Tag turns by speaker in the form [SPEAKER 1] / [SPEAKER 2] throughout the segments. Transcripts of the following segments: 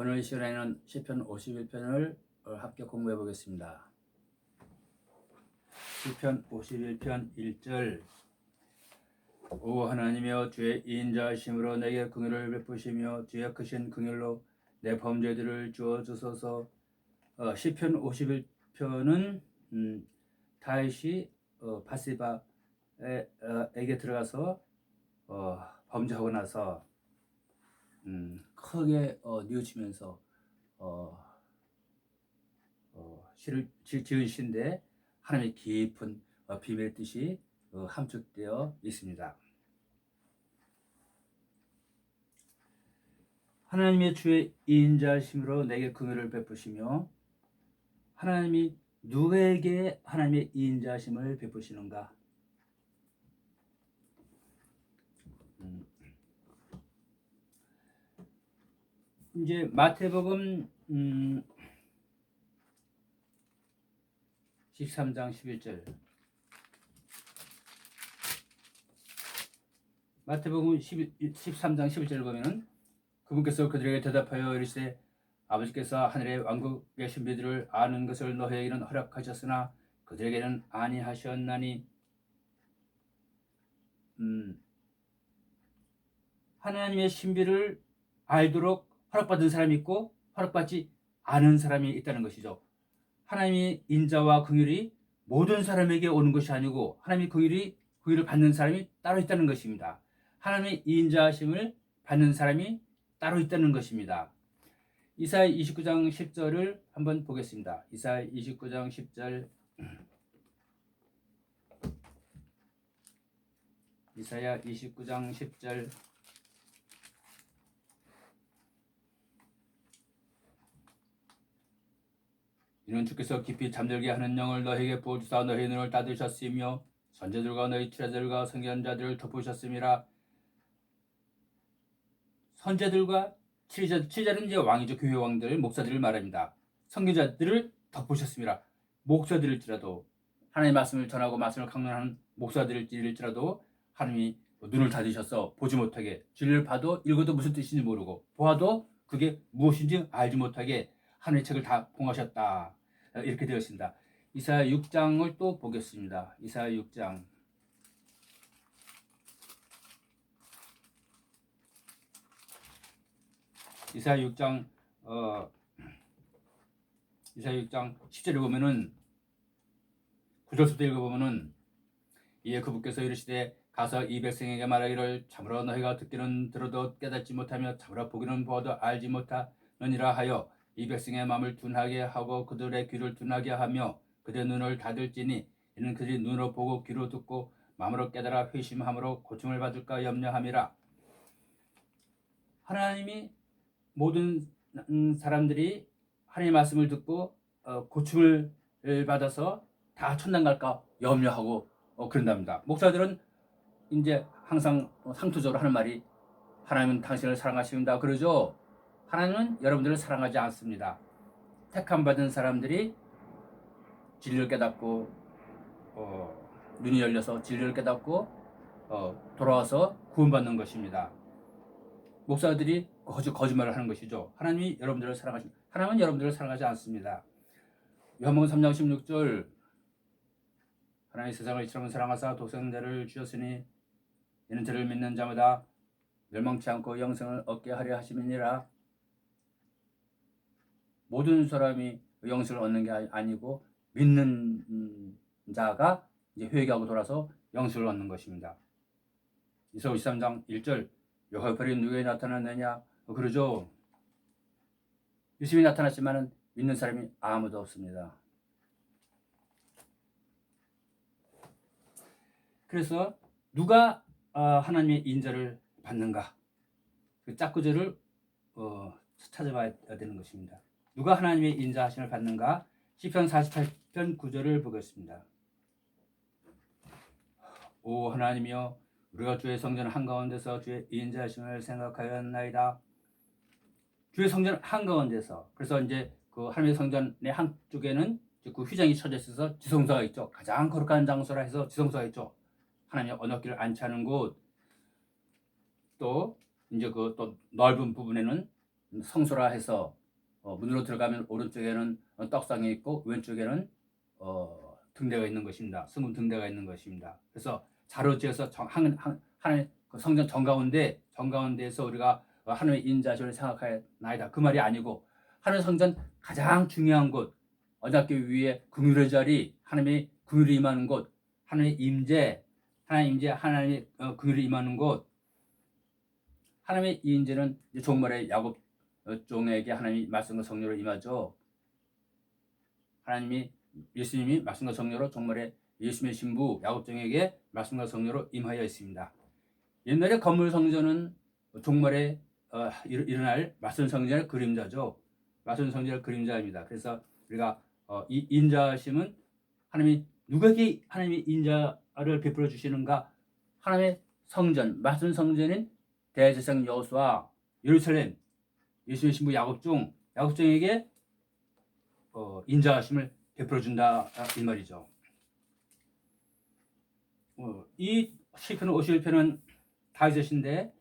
[SPEAKER 1] 오늘 시간에는 시편 51편을 합격 공부해 보겠습니다. 시편 51편 1절. 오 하나님이여, 주의 인자하심으로 내게 긍휼을 베푸시며 주의 크신 긍휼로 내 범죄들을 주어 주소서. 시편 51편은 다윗이 바세바에게 들어가서 범죄하고 나서 크게 뉘우치면서 시를 지은 시인데 하나님의 깊은 비밀 뜻이 함축되어 있습니다. 하나님의 주의 인자하심으로 내게 긍휼을 베푸시며, 하나님이 누구에게 하나님의 인자하심을 베푸시는가? 이제 마태복음 13장 11절. 마태복음 13장 11절을 보면은 그분께서 그들에게 대답하여 이르시되, 아버지께서 하늘의 왕국의 신비들을 아는 것을 너희에게는 허락하셨으나 그들에게는 아니하셨나니. 하나님의 신비를 알도록 허락받은 사람이 있고 허락받지 않은 사람이 있다는 것이죠. 하나님의 인자와 긍휼이 모든 사람에게 오는 것이 아니고 하나님의 긍휼을 받는 사람이 따로 있다는 것입니다. 하나님의 인자하심을 받는 사람이 따로 있다는 것입니다. 이사야 29장 10절을 한번 보겠습니다. 이사야 29장 10절. 이사야 29장 10절. 이는 주께서 깊이 잠들게 하는 영을 너희에게 부어주사 너희 눈을 닫으셨으며 선지자들과 너희 치자들과 선견자들을 덮으셨음이라. 선지자들과 치자는 이제 왕이죠. 교회 왕들, 목사들을 말합니다. 선견자들을 덮으셨음이라. 목사들일지라도, 하나님의 말씀을 전하고 말씀을 강론하는 목사들일지라도 하나님이 눈을 닫으셔서 보지 못하게, 진리를 봐도 읽어도 무슨 뜻인지 모르고 보아도 그게 무엇인지 알지 못하게 하나님의 책을 다 봉하셨다. 이렇게 되어 있습니다. 이사야 6장을 또 보겠습니다. 이사야 6장. 이사야 6장 10절에 보면은 9절부터 읽어보면은, 이에 그분께서 이르시되 가서 이 백성에게 말하기를, 참으로 너희가 듣기는 들어도 깨닫지 못하며 참으로 보기는 보아도 알지 못하느니라 하여 이 백성의 마음을 둔하게 하고 그들의 귀를 둔하게 하며 그들의 눈을 닫을지니, 이는 그들이 눈으로 보고 귀로 듣고 마음으로 깨달아 회심함으로 고침을 받을까 염려함이라. 하나님이 모든 사람들이 하나님의 말씀을 듣고 고침을 받아서 다 천당 갈까 염려하고 그런답니다. 목사들은 이제 항상 상투적으로 하는 말이, 하나님은 당신을 사랑하십니다 그러죠. 하나님은 여러분들을 사랑하지 않습니다. 택함 받은 사람들이 진리를 깨닫고 눈이 열려서 진리를 깨닫고 돌아와서 구원받는 것입니다. 목사들이 거짓말을 하는 것이죠. 하나님이 여러분들을 사랑하십니다. 하나님은 여러분들을 사랑하지 않습니다. 요한복음 3장 16절. 하나님이 세상을 이처럼 사랑하사 독생자를 주셨으니 이는 저를 믿는 자마다 멸망치 않고 영생을 얻게 하려 하심이니라. 모든 사람이 영생을 얻는 게 아니고 믿는 자가 이제 회개하고 돌아서 영생을 얻는 것입니다. 이사야 53장 1절. 여호와의 벌이 누구에게 나타났느냐? 그러죠. 예수님이 나타났지만 믿는 사람이 아무도 없습니다. 그래서 누가 하나님의 인자를 받는가? 그 짝구절을 찾아봐야 되는 것입니다. 누가 하나님의 인자하심을 받는가? 시편 48편 9절을 보겠습니다. 오 하나님이여, 우리가 주의 성전 한가운데서 주의 인자하심을 생각하였나이다. 주의 성전 한가운데서, 그래서 이제 그 하나님의 성전의 한쪽에는 그 휘장이 쳐져 있어서 지성소가 있죠. 가장 거룩한 장소라 해서 지성소가 있죠. 하나님의 언약궤를 안치하는 곳. 또 이제 그 또 넓은 부분에는 성소라 해서 문으로 들어가면 오른쪽에는 떡상이 있고 왼쪽에는 등대가 있는 것입니다. 승금 등대가 있는 것입니다. 그래서 자로지어서 하나님 그 성전 정가운데에서 우리가 하나님의 인자심을 생각하나이다. 그 말이 아니고 하나님 성전 가장 중요한 곳, 언약궤 위에 긍휼의 자리, 하나님의 긍휼이 임하는 곳, 하나님의 임재, 하나님의 긍휼이 임하는 곳. 하나님의 이 임재는 종말의 야곱 종에게 하나님이 말씀과 성령으로 임하죠. 예수님이 말씀과 성령으로 종말의 예수님의 신부 야곱종에게 말씀과 성령으로 임하여 있습니다. 옛날에 건물 성전은 종말에 일어날 말씀 성전의 그림자죠. 말씀 성전의 그림자입니다. 그래서 우리가 이 인자심은 하나님이 누구에게 하나님이 인자를 베풀어 주시는가? 하나님의 성전, 말씀 성전인 대제사장 여호수아, 예루살렘, 예수의 신부 야곱종에게 인자하심을 베풀어 준다 이 말이죠. 이 시편 51편은 다윗인데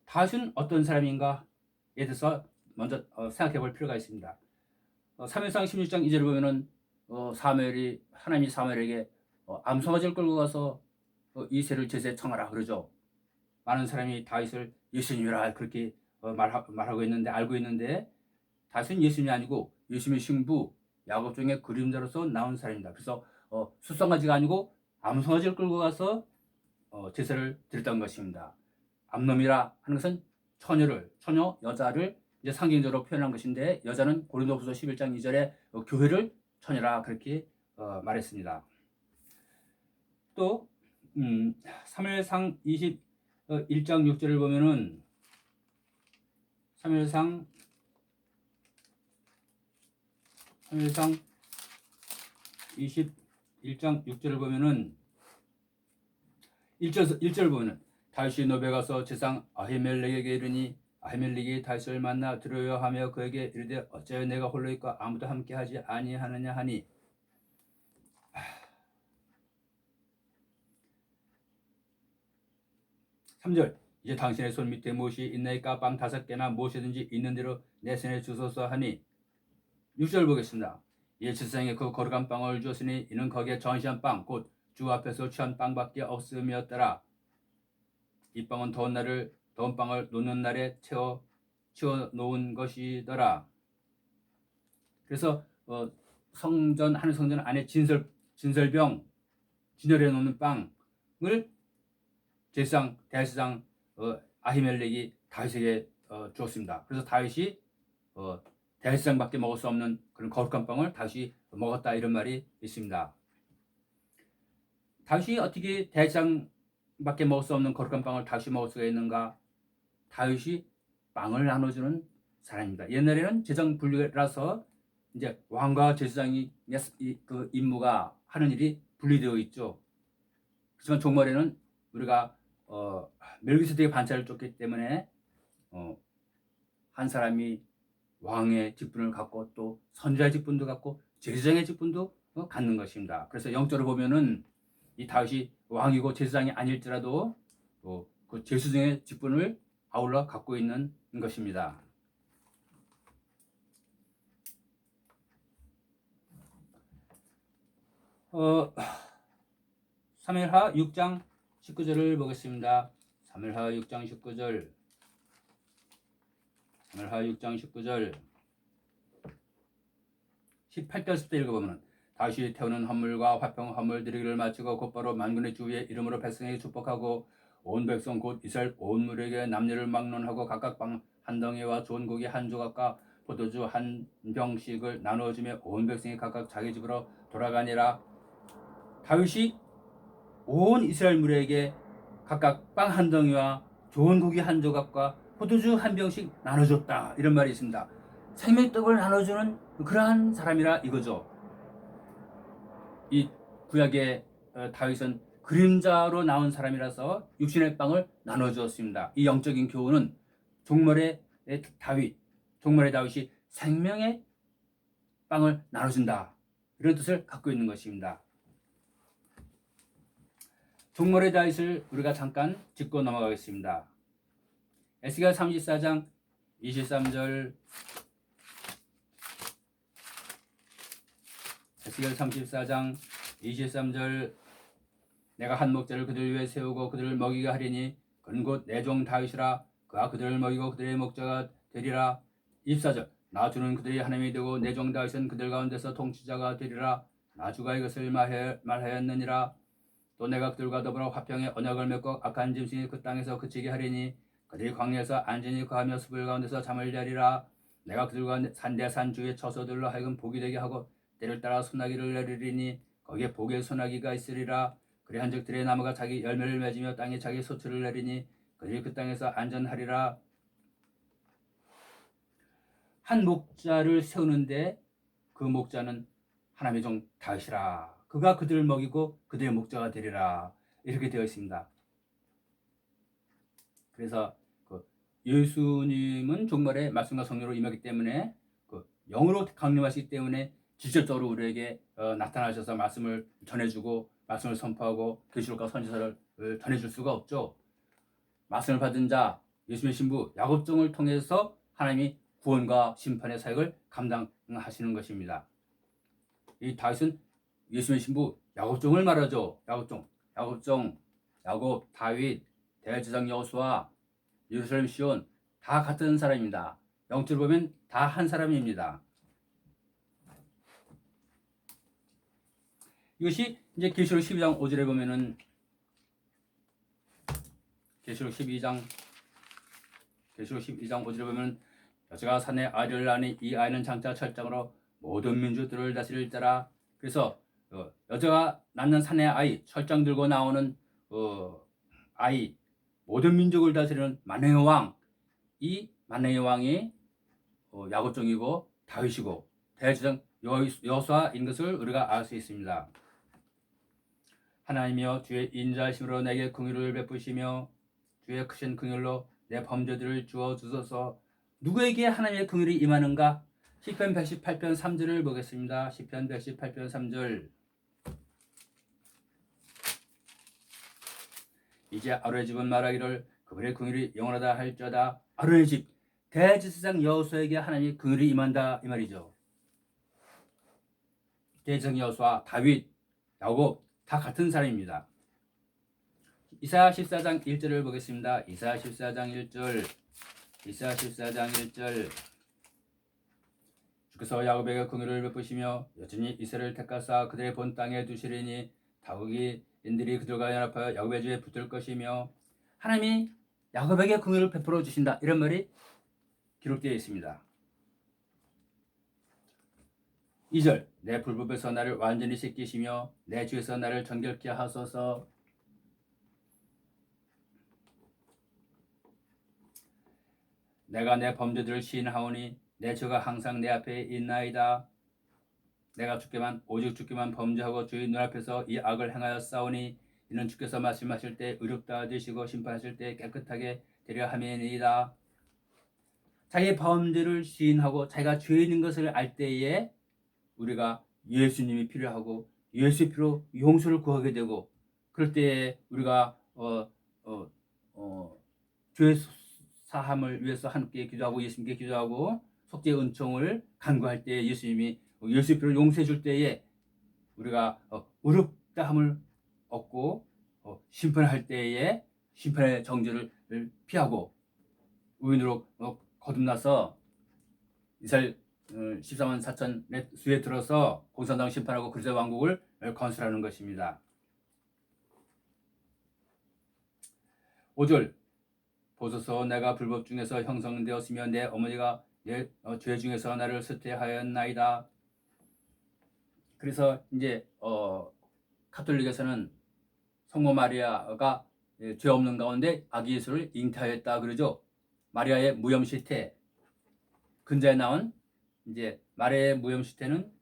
[SPEAKER 1] 다윗은 어떤 사람인가에 대해서 먼저 생각해 볼 필요가 있습니다. 사무엘상 16장 2절을 보면은 하나님이 사무엘에게 암송아지를 끌고 가서 이새를 제사에 청하라 그러죠. 많은 사람이 다윗을 예수님이라 그렇게 말하고 있는데 알고 있는데 다윗은 예수님이 아니고 예수님의 신부 야곱종의 그림자로서 나온 사람입니다. 그래서 숫송아지가 아니고 암송아지를 끌고 가서 제사를 드렸던 것입니다. 암놈이라 하는 것은 처녀 여자를 이제 상징적으로 표현한 것인데 여자는 고린도후서 11장 2절에 교회를 처녀라 그렇게 말했습니다. 또 사무엘상 21장 6절을 보면은 사무엘상 21장 6절을 보면은 1절 보면은 다윗이 노베 가서 제상 아히멜렉에게 이르니 아히멜렉이 다윗을 만나 들으려 하며 그에게 이르되 어찌하여 내가 홀로 있고 아무도 함께하지 아니하느냐 하니 3절 이제 당신의 손 밑에 무엇이 있나이까 빵 5개나 무엇이든지 있는 대로 내 손에 주소서 하니 6절 보겠습니다. 이에 제사장이 그 거룩한 빵을 주었으니 이는 거기에 전시한 빵 곧 주 앞에서 취한 빵밖에 없음이었더라. 이 빵은 더운 빵을 놓는 날에 치워 놓은 것이더라. 그래서 하늘 성전 안에 진설병 진열해 놓는 빵을 대제사장 아히멜렉이 다윗에게 주었습니다. 그래서 다윗이 대제사장밖에 먹을 수 없는 그런 거룩한 빵을 다윗이 먹었다 이런 말이 있습니다. 다윗이 어떻게 대제사장밖에 먹을 수 없는 거룩한 빵을 다윗이 먹을 수가 있는가? 다윗이 빵을 나눠주는 사람입니다. 옛날에는 재정 분리라서 이제 왕과 제사장이 그 임무가 하는 일이 분리되어 있죠. 하지만 종말에는 우리가 멜기세덱의 반차를 쫓기 때문에 한 사람이 왕의 직분을 갖고 또 선지자의 직분도 갖고 제사장의 직분도 갖는 것입니다. 그래서 영적으로 보면은 이 다윗이 왕이고 제사장이 아닐지라도 그 제사장의 직분을 아울러 갖고 있는 것입니다. 사무엘하 6장 19절을 보겠습니다. 사무엘하 6장 19절 18절 10절 읽어보면 다윗이 태우는 헌물과 화평 헌물 드리기를 마치고 곧바로 만군의 주의 이름으로 백성에게 축복하고 온 백성 곧 이스라엘 온 무리에게 남녀를 막론하고 각각 빵 한 덩이와 좋은 고기 한 조각과 포도주 한 병씩을 나누어주며 온 백성이 각각 자기 집으로 돌아가니라. 다윗이 온 이스라엘 무리에게 각각 빵 한 덩이와 좋은 고기 한 조각과 포도주 한 병씩 나눠줬다 이런 말이 있습니다. 생명떡을 나눠주는 그러한 사람이라 이거죠. 이 구약의 다윗은 그림자로 나온 사람이라서 육신의 빵을 나눠주었습니다. 이 영적인 교훈은 종말의 다윗이 생명의 빵을 나눠준다 이런 뜻을 갖고 있는 것입니다. 종말의 다윗을 우리가 잠깐 짚고 넘어가겠습니다. 에스겔 34장 23절, 에스겔 34장 23절, 내가 한 목자를 그들 위에 세우고 그들을 먹이게 하리니 그는 곧 내 종 다윗이라. 그가 그들을 먹이고 그들의 목자가 되리라. 24절, 나 주는 그들이 하나님이 되고 내 종 다윗은 그들 가운데서 통치자가 되리라. 나 주가 이것을 말하였느니라. 또 내가 그들과 더불어 화평의 언약을 맺고 악한 짐승이 그 땅에서 그치게 하리니 그들이 광야에서 안전히 거하며 숲을 가운데서 잠을 자리라. 내가 그들과 산대산 주의 처소들로 하여금 복이 되게 하고 때를 따라 소나기를 내리리니 거기에 복의 소나기가 있으리라. 그리한즉 들의 나무가 자기 열매를 맺으며 땅에 자기 소출을 내리니 그들이 그 땅에서 안전하리라. 한 목자를 세우는데 그 목자는 하나님의 종 다윗이라. 그가 그들을 먹이고 그들의 목자가 되리라. 이렇게 되어 있습니다. 그래서 예수님은 종말에 말씀과 성령으로 임하기 때문에 영으로 강림하시기 때문에 직접적으로 우리에게 나타나셔서 말씀을 전해주고 말씀을 선포하고 계시록과 선지서를 전해줄 수가 없죠. 말씀을 받은 자 예수님의 신부 야곱종을 통해서 하나님이 구원과 심판의 사역을 감당하시는 것입니다. 이 다윗은 예수님의 신부 야곱종을 말하죠. 야곱종, 야곱, 다윗, 대제사장 여호수아, 예루살렘 시온 다 같은 사람입니다. 영적으로 보면 다 한 사람입니다. 이것이 이제 계시록 12장 5절에 보면은 계시록 12장 5절에 보면 여자가 산에 아이를 낳으니 이 아이는 장차 철장으로 모든 민족들을 다스릴 자라. 그래서 여자가 낳는 산의 아이, 철장 들고 나오는 아이, 모든 민족을 다스리는 만왕의 왕, 이 만왕의 왕이 야곱종이고 다윗이고 대제사장 여호수아인 것을 우리가 알 수 있습니다. 하나님이여 주의 인자하심으로 내게 긍휼을 베푸시며 주의 크신 긍휼로 내 범죄들을 주어 주소서. 누구에게 하나님의 긍휼이 임하는가? 시편 118편 3절을 보겠습니다. 시편 118편 3절. 이제 아론의 집은 말하기를 그분의 긍휼이 영원하다 할지어다. 아론의 집 대제사장 여호수아에게 하나님의 긍휼이 임한다 이 말이죠. 대제사장 여호수아, 다윗, 야곱 다 같은 사람입니다. 이사야 14장 1절을 보겠습니다. 이사야 14장 1절. 주께서 야곱에게 긍휼을 베푸시며 여전히 이스라엘을 택하사 그들의 본 땅에 두시리니 다국인들이 그들과 연합하여 야곱의 집에 붙을 것이며. 하나님이 야곱에게 긍휼을 베풀어 주신다 이런 말이 기록되어 있습니다. 2절, 내 불법에서 나를 완전히 씻기시며 내 죄에서 나를 정결케 하소서. 내가 내 범죄들을 시인하오니 내 죄가 항상 내 앞에 있나이다. 내가 오직 주께만 범죄하고 주의 눈앞에서 이 악을 행하였사오니 이는 주께서 말씀하실 때 의롭다 하시고 심판하실 때 깨끗하게 되려 함이니이다. 자기의 범죄를 시인하고 자기가 죄 있는 것을 알 때에 우리가 예수님이 필요하고 예수의 피로 용서를 구하게 되고, 그럴 때에 우리가 죄 사함을 위해서 함께 기도하고 예수님께 기도하고 속죄의 은총을 간구할 때에 예수님이 예수의 피로 용서해 줄 때에 우리가 의롭다함을 얻고 심판할 때에 심판의 정죄를 피하고 의인으로 거듭나서 이스라엘 14만 4천의 수에 들어서 공산당 심판하고 그리스도의 왕국을 건설하는 것입니다. 5절, 보소서 내가 불법 중에서 형성되었으며 내 어머니가 내 죄 중에서 나를 쇠퇴하였나이다. 그래서 이제 가톨릭에서는 성모 마리아가 죄 없는 가운데 아기 예수를 잉태하였다 그러죠. 마리아의 무염시태, 근자에 나온 이제 마리아의 무염시태는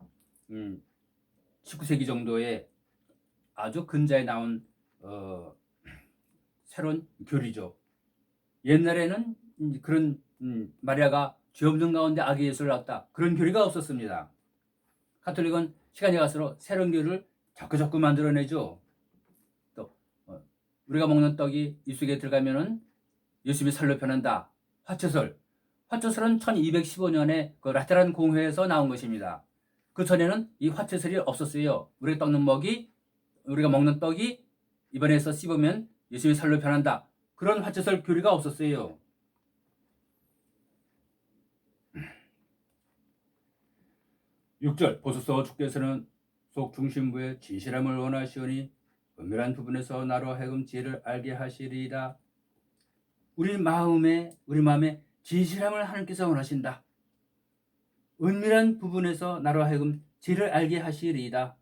[SPEAKER 1] 19세기 정도에 아주 근자에 나온 새로운 교리죠. 옛날에는 그런 마리아가 죄 없는 가운데 아기 예수를 낳았다 그런 교리가 없었습니다. 가톨릭은 시간이 갈수록 새로운 교리를 자꾸자꾸 만들어내죠. 또 우리가 먹는 떡이 입속에 들어가면은 예수님이 살로 변한다. 화초설은 1215년에 그 라테란 공회에서 나온 것입니다. 그 전에는 이 화초설이 없었어요. 우리가 먹는 떡이 입안에서 씹으면 예수님의 살로 변한다. 그런 화초설 교리가 없었어요. 6절 보소서 주께서는 속 중심부의 진실함을 원하시오니 은밀한 부분에서 나로 하여금 지혜를 알게 하시리이다. 우리 마음에 진실함을 하나님께서 원하신다. 은밀한 부분에서 나로 하여금 지혜를 알게 하시리이다.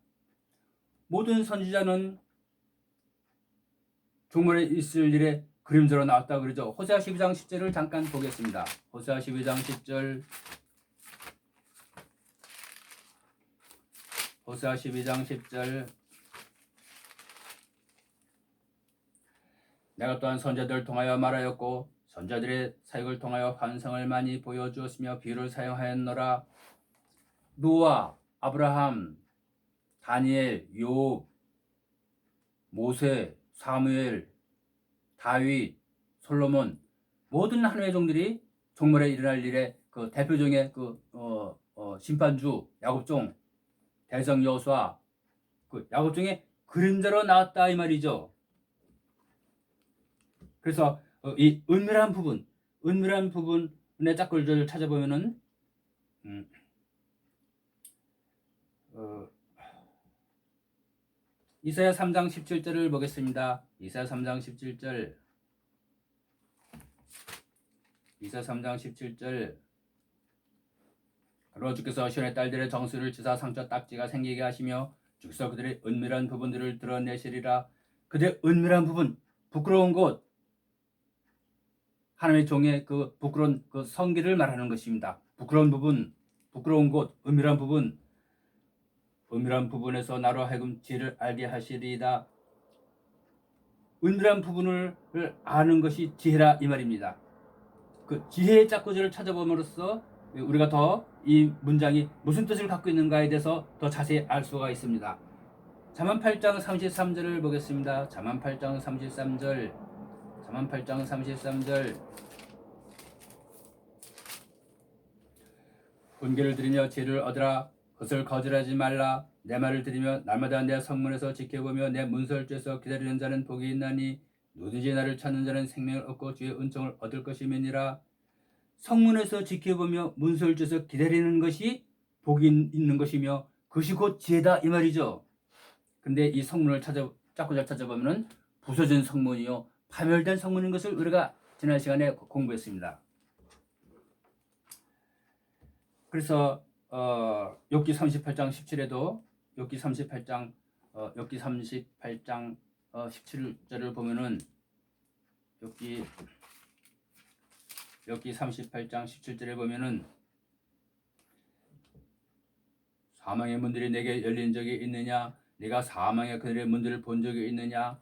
[SPEAKER 1] 모든 선지자는 종말에 있을 일에 그림자로 나왔다 그러죠. 호세아 12장 10절을 잠깐 보겠습니다. 호세아 12장 10절. 호세아 12장 10절. 내가 또한 선자들을 통하여 말하였고 선자들의 사역을 통하여 환상을 많이 보여주었으며 비유를 사용하였노라. 노아, 아브라함, 다니엘, 욥, 모세, 사무엘, 다윗, 솔로몬 모든 하나님의 종들이 종말에 일어날 일에 그 대표종의 심판주 야곱종, 대성 여호수아 그 야곱종의 그림자로 나왔다 이 말이죠. 그래서 이 은밀한 부분의 짝꿍들을 찾아보면은 이사야 3장 17절을 보겠습니다. 이사야 3장 17절. 이사야 3장 17절. 그러나 주께서 시온의 딸들의 정수를 치사 상처 딱지가 생기게 하시며 주께서 그들의 은밀한 부분들을 드러내시리라. 그들의 은밀한 부분, 부끄러운 곳, 하나님의 종의 그 부끄러운 그 성기를 말하는 것입니다. 부끄러운 부분, 부끄러운 곳, 은밀한 부분에서 나로 하여금 지혜를 알게 하시리이다. 은밀한 부분을 아는 것이 지혜라 이 말입니다. 그 지혜의 짝구절을 찾아봄으로써 우리가 더 이 문장이 무슨 뜻을 갖고 있는가에 대해서 더 자세히 알 수가 있습니다. 잠언 8장 33절을 보겠습니다. 잠언 8장 33절. 잠언 8장 33절. 훈계를 들으며 지혜를 얻으라. 그것을 거절하지 말라. 내 말을 들으며 날마다 내 성문에서 지켜보며 내 문설주에서 기다리는 자는 복이 있나니 누구든지 나를 찾는 자는 생명을 얻고 주의 은총을 얻을 것임이니라. 성문에서 지켜보며 문설주에서 기다리는 것이 복이 있는 것이며 그것이 곧 지혜다 이 말이죠. 근데 이 성문을 자꾸 찾아보면 부서진 성문이요 파멸된 성문인 것을 우리가 지난 시간에 공부했습니다. 그래서 욥기 38장 17에도 욥기 38장 17절을 보면은 욥기 38장 17절에 보면은 사망의 문들이 내게 열린 적이 있느냐? 네가 사망의 그들의 문들을 본 적이 있느냐?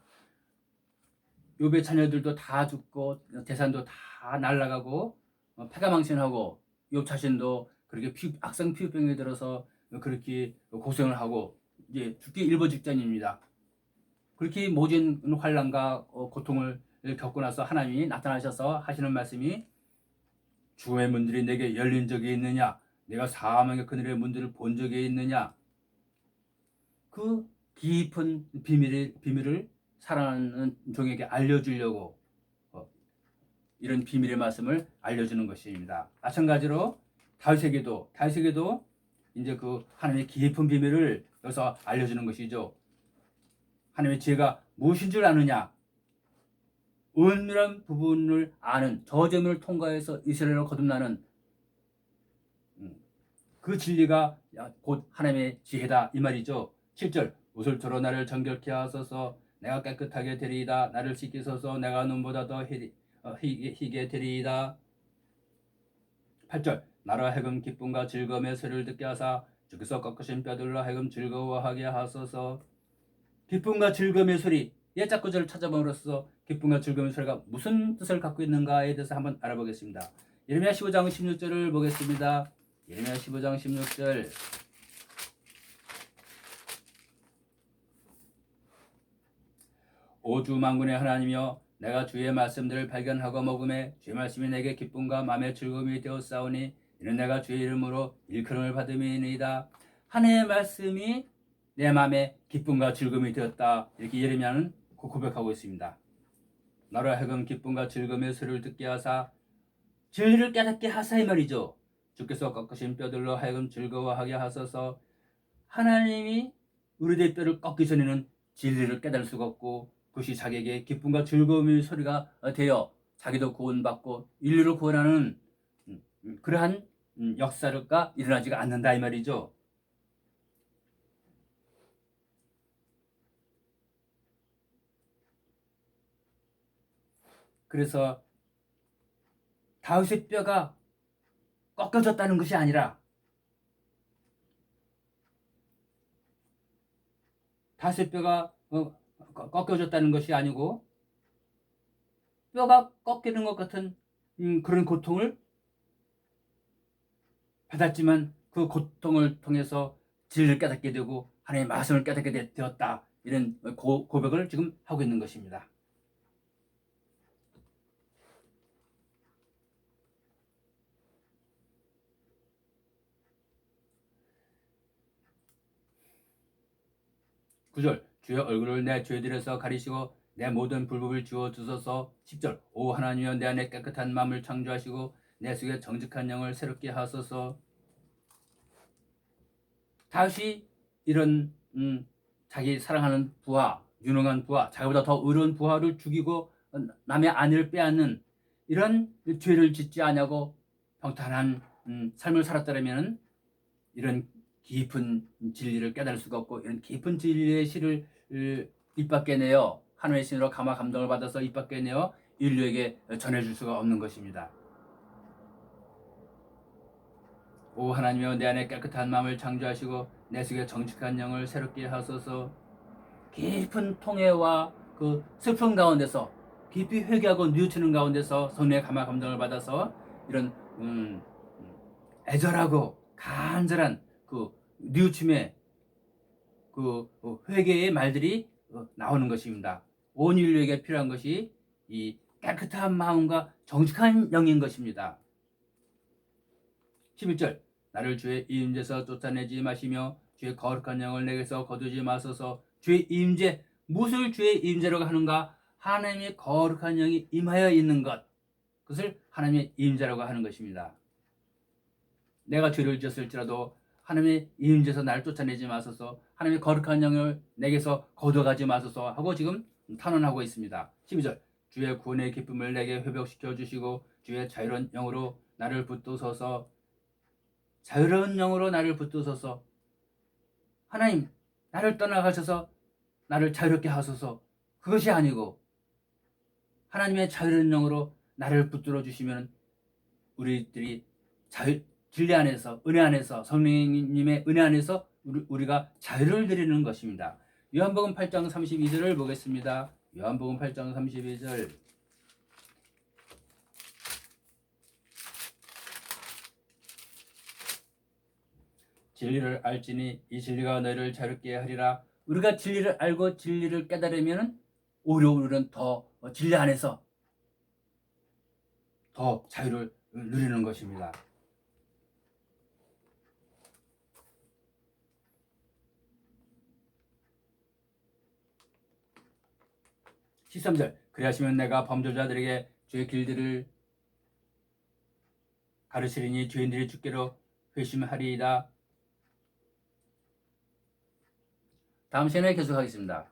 [SPEAKER 1] 욥의 자녀들도 다 죽고 재산도 다 날아가고 패가망신하고 욥 자신도 그렇게 악성 피부병에 들어서 그렇게 고생을 하고 이제 죽기 일보 직전입니다. 그렇게 모진 환난과 고통을 겪고 나서 하나님이 나타나셔서 하시는 말씀이 죽음의 문들이 내게 열린 적이 있느냐? 내가 사망의 그늘의 문들을 본 적이 있느냐? 그 깊은 비밀을 사랑하는 종에게 알려주려고 이런 비밀의 말씀을 알려주는 것입니다. 마찬가지로 다윗에게도 이제 그 하나님의 깊은 비밀을 여기서 알려주는 것이죠. 하나님의 지혜가 무엇인 줄 아느냐? 은밀한 부분을 아는 저점을 통과해서 이스라엘을 거듭나는 그 진리가 곧 하나님의 지혜다 이 말이죠. 7절 우슬초로 나를 정결케 하소서 내가 깨끗하게 되리이다. 나를 씻기소서 내가 눈보다 더 희게 되리이다. 8절 나로 하여금 기쁨과 즐거움의 소리를 듣게 하사 주께서 꺾으신 뼈들로 하여금 즐거워하게 하소서. 기쁨과 즐거움의 소리 예자구절을 찾아봄으로써 기쁨과 즐거움의 소리가 무슨 뜻을 갖고 있는가에 대해서 한번 알아보겠습니다. 예레미야 15장 16절을 보겠습니다. 예레미야 15장 16절. 오주 만군의 하나님이여 내가 주의 말씀들을 발견하고 먹음에 주의 말씀이 내게 기쁨과 마음의 즐거움이 되었사오니 이는 내가 주의 이름으로 일컬음을 받음이니이다. 하나님의 말씀이 내 마음에 기쁨과 즐거움이 되었다. 이렇게 예레미야는 고백하고 있습니다. 나로 하여금 기쁨과 즐거움의 소리를 듣게 하사 진리를 깨닫게 하사 이 말이죠. 주께서 꺾으신 뼈들로 하여금 즐거워하게 하소서. 하나님이 우리들의 뼈를 꺾기 전에는 진리를 깨달을 수가 없고 그것이 자기에게 기쁨과 즐거움의 소리가 되어 자기도 구원받고 인류를 구원하는 그러한 역사가 일어나지가 않는다 이 말이죠. 그래서 다윗의 뼈가 꺾여졌다는 것이 아니라 다윗의 뼈가 꺾여졌다는 것이 아니고 뼈가 꺾이는 것 같은 그런 고통을 받았지만 그 고통을 통해서 진리를 깨닫게 되고 하나님의 말씀을 깨닫게 되었다. 이런 고백을 지금 하고 있는 것입니다. 구절 주의 얼굴을 내 죄들에서 가리시고 내 모든 불법을 지워 주소서. 10절 오 하나님이여 내 안에 깨끗한 마음을 창조하시고 내 속에 정직한 영을 새롭게 하소서. 다윗이 이런 자기 사랑하는 부하, 유능한 부하, 자기보다 더 의로운 부하를 죽이고 남의 아내를 빼앗는 이런 죄를 짓지 않냐고 평탄한 삶을 살았다면 이런 깊은 진리를 깨달을 수가 없고 이런 깊은 진리의 실을 입 밖에 내어 하나님의 신으로 감화 감동을 받아서 입 밖에 내어 인류에게 전해줄 수가 없는 것입니다. 오 하나님이여 내 안에 깨끗한 마음을 창조하시고 내 속에 정직한 영을 새롭게 하소서. 깊은 통해와 그 슬픔 가운데서 깊이 회개하고 뉘우치는 가운데서 성령의 감화 감동을 받아서 이런 애절하고 간절한 그 뉘우침의 그 회개의 말들이 나오는 것입니다. 온 인류에게 필요한 것이 이 깨끗한 마음과 정직한 영인 것입니다. 11절 나를 주의 임재에서 쫓아내지 마시며 주의 거룩한 영을 내게서 거두지 마소서. 주의 임재, 무엇을 주의 임재라고 하는가? 하나님의 거룩한 영이 임하여 있는 것, 그것을 하나님의 임재라고 하는 것입니다. 내가 죄를 지었을지라도 하나님의 임재에서 나를 쫓아내지 마소서. 하나님의 거룩한 영을 내게서 거둬가지 마소서 하고 지금 탄원하고 있습니다. 12절 주의 구원의 기쁨을 내게 회복시켜 주시고 주의 자유로운 영으로 나를 붙드소서. 자유로운 영으로 나를 붙드소서. 하나님 나를 떠나가셔서 나를 자유롭게 하소서. 그것이 아니고 하나님의 자유로운 영으로 나를 붙들어 주시면 우리들이 진리 안에서 은혜 안에서 성령님의 은혜 안에서 우리가 자유를 누리는 것입니다. 요한복음 8장 32절을 보겠습니다. 요한복음 8장 32절 진리를 알지니 이 진리가 너희를 자유롭게 하리라. 우리가 진리를 알고 진리를 깨달으면 오히려 우리는 더 진리 안에서 더 자유를 누리는 것입니다. 13절 그리하시면 내가 범죄자들에게 주의 길들을 가르치리니 죄인들이 주께로 회심하리이다. 다음 시간에 계속하겠습니다.